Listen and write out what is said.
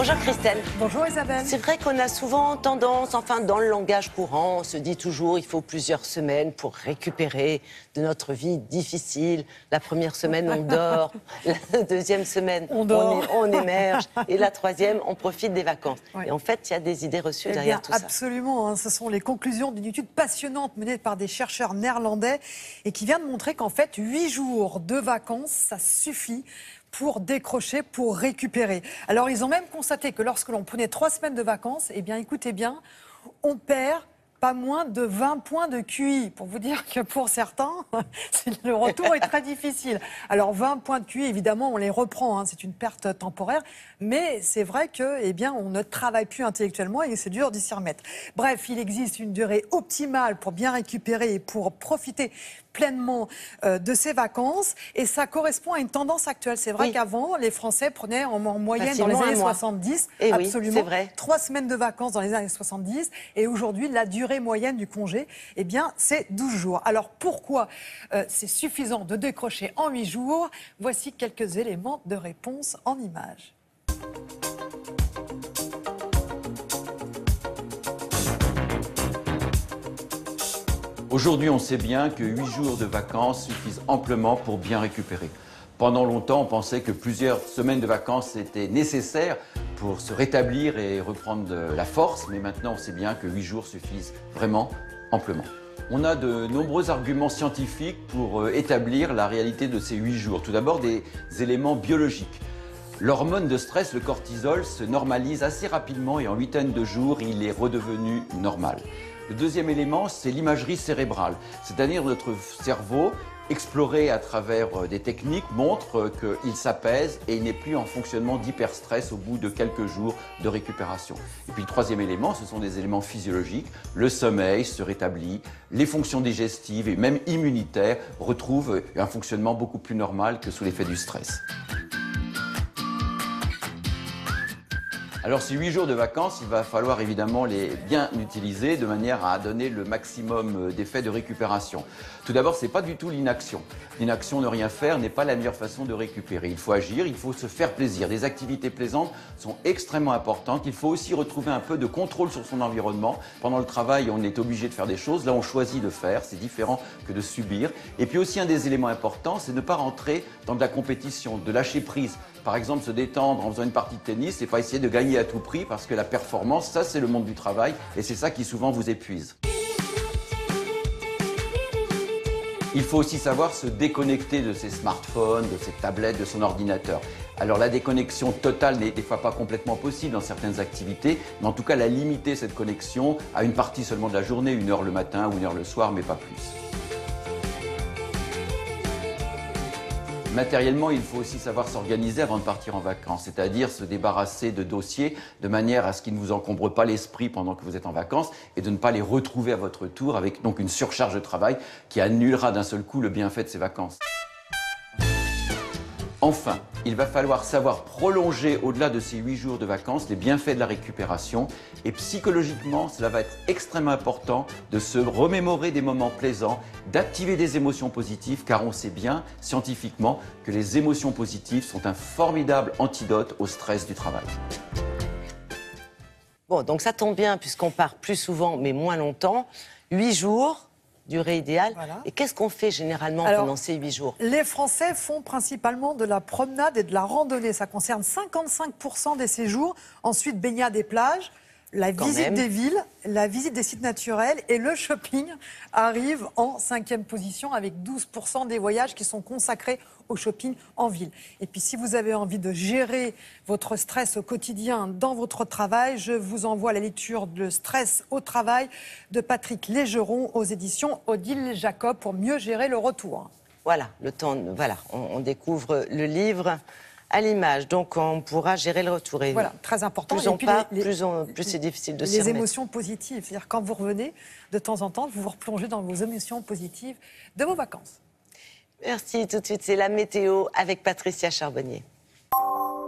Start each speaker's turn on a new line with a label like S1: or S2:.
S1: Bonjour Christelle.
S2: Bonjour Isabelle.
S1: C'est vrai qu'on a souvent tendance, enfin dans le langage courant, on se dit toujours il faut plusieurs semaines pour récupérer de notre vie difficile. La première semaine on dort, la deuxième semaine on émerge et la troisième on profite des vacances. Oui. Et en fait il y a des idées reçues derrière tout ça.
S2: Absolument, ce sont les conclusions d'une étude passionnante menée par des chercheurs néerlandais et qui vient de montrer qu'en fait 8 jours de vacances ça suffit pour décrocher, pour récupérer. Alors, ils ont même constaté que lorsque l'on prenait 3 semaines de vacances, eh bien, écoutez bien, on perd pas moins de 20 points de QI. Pour vous dire que pour certains, le retour est très difficile. Alors, 20 points de QI, évidemment, on les reprend, c'est une perte temporaire. Mais c'est vrai que, eh bien, on ne travaille plus intellectuellement et c'est dur d'y s'y remettre. Bref, il existe une durée optimale pour bien récupérer et pour profiter pleinement de ces vacances. Et ça correspond à une tendance actuelle. C'est vrai qu'avant, les Français prenaient en moyenne dans les années 70,
S1: et
S2: absolument,
S1: oui,
S2: 3 semaines de vacances dans les années 70. Et aujourd'hui, la durée moyenne du congé, eh bien, c'est 12 jours. Alors pourquoi c'est suffisant de décrocher en 8 jours? Voici quelques éléments de réponse en images.
S3: Aujourd'hui, on sait bien que 8 jours de vacances suffisent amplement pour bien récupérer. Pendant longtemps, on pensait que plusieurs semaines de vacances étaient nécessaires pour se rétablir et reprendre de la force, mais maintenant, on sait bien que 8 jours suffisent vraiment amplement. On a de nombreux arguments scientifiques pour établir la réalité de ces 8 jours. Tout d'abord, des éléments biologiques. L'hormone de stress, le cortisol, se normalise assez rapidement et en 8 de jours, il est redevenu normal. Le deuxième élément, c'est l'imagerie cérébrale, c'est-à-dire notre cerveau, exploré à travers des techniques, montre qu'il s'apaise et il n'est plus en fonctionnement d'hyperstress au bout de quelques jours de récupération. Et puis le troisième élément, ce sont des éléments physiologiques. Le sommeil se rétablit, les fonctions digestives et même immunitaires retrouvent un fonctionnement beaucoup plus normal que sous l'effet du stress. Alors ces 8 jours de vacances, il va falloir évidemment les bien utiliser de manière à donner le maximum d'effets de récupération. Tout d'abord, ce n'est pas du tout l'inaction. L'inaction, ne rien faire, n'est pas la meilleure façon de récupérer. Il faut agir, il faut se faire plaisir. Des activités plaisantes sont extrêmement importantes. Il faut aussi retrouver un peu de contrôle sur son environnement. Pendant le travail, on est obligé de faire des choses. Là, on choisit de faire. C'est différent que de subir. Et puis aussi, un des éléments importants, c'est de ne pas rentrer dans de la compétition, de lâcher prise. Par exemple, se détendre en faisant une partie de tennis et pas essayer de gagner à tout prix parce que la performance, ça c'est le monde du travail et c'est ça qui souvent vous épuise. Il faut aussi savoir se déconnecter de ses smartphones, de ses tablettes, de son ordinateur. Alors la déconnexion totale n'est des fois pas complètement possible dans certaines activités, mais en tout cas la limiter cette connexion à une partie seulement de la journée, 1 heure le matin ou 1 heure le soir, mais pas plus. Matériellement, il faut aussi savoir s'organiser avant de partir en vacances, c'est-à-dire se débarrasser de dossiers de manière à ce qu'ils ne vous encombrent pas l'esprit pendant que vous êtes en vacances et de ne pas les retrouver à votre tour avec donc une surcharge de travail qui annulera d'un seul coup le bienfait de ces vacances. Enfin, il va falloir savoir prolonger au-delà de ces 8 jours de vacances les bienfaits de la récupération et psychologiquement, cela va être extrêmement important de se remémorer des moments plaisants, d'activer des émotions positives car on sait bien scientifiquement que les émotions positives sont un formidable antidote au stress du travail.
S1: Bon, donc ça tombe bien puisqu'on part plus souvent mais moins longtemps, 8 jours. Durée idéale. Voilà. Et qu'est-ce qu'on fait généralement pendant ces 8 jours?
S2: Les Français font principalement de la promenade et de la randonnée. Ça concerne 55% des séjours. Ensuite, baignade et plage. La visite des villes, la visite des sites naturels et le shopping arrivent en 5e position avec 12% des voyages qui sont consacrés au shopping en ville. Et puis si vous avez envie de gérer votre stress au quotidien dans votre travail, je vous envoie la lecture de Le stress au travail de Patrick Légeron aux éditions Odile Jacob pour mieux gérer le retour.
S1: Voilà, on découvre le livre à l'image, donc on pourra gérer le retour. Et
S2: voilà, très important.
S1: Plus on part, plus c'est difficile de s'y remettre.
S2: Les émotions positives, c'est-à-dire quand vous revenez, de temps en temps, vous vous replongez dans vos émotions positives de vos vacances.
S1: Merci, tout de suite, c'est la météo avec Patricia Charbonnier.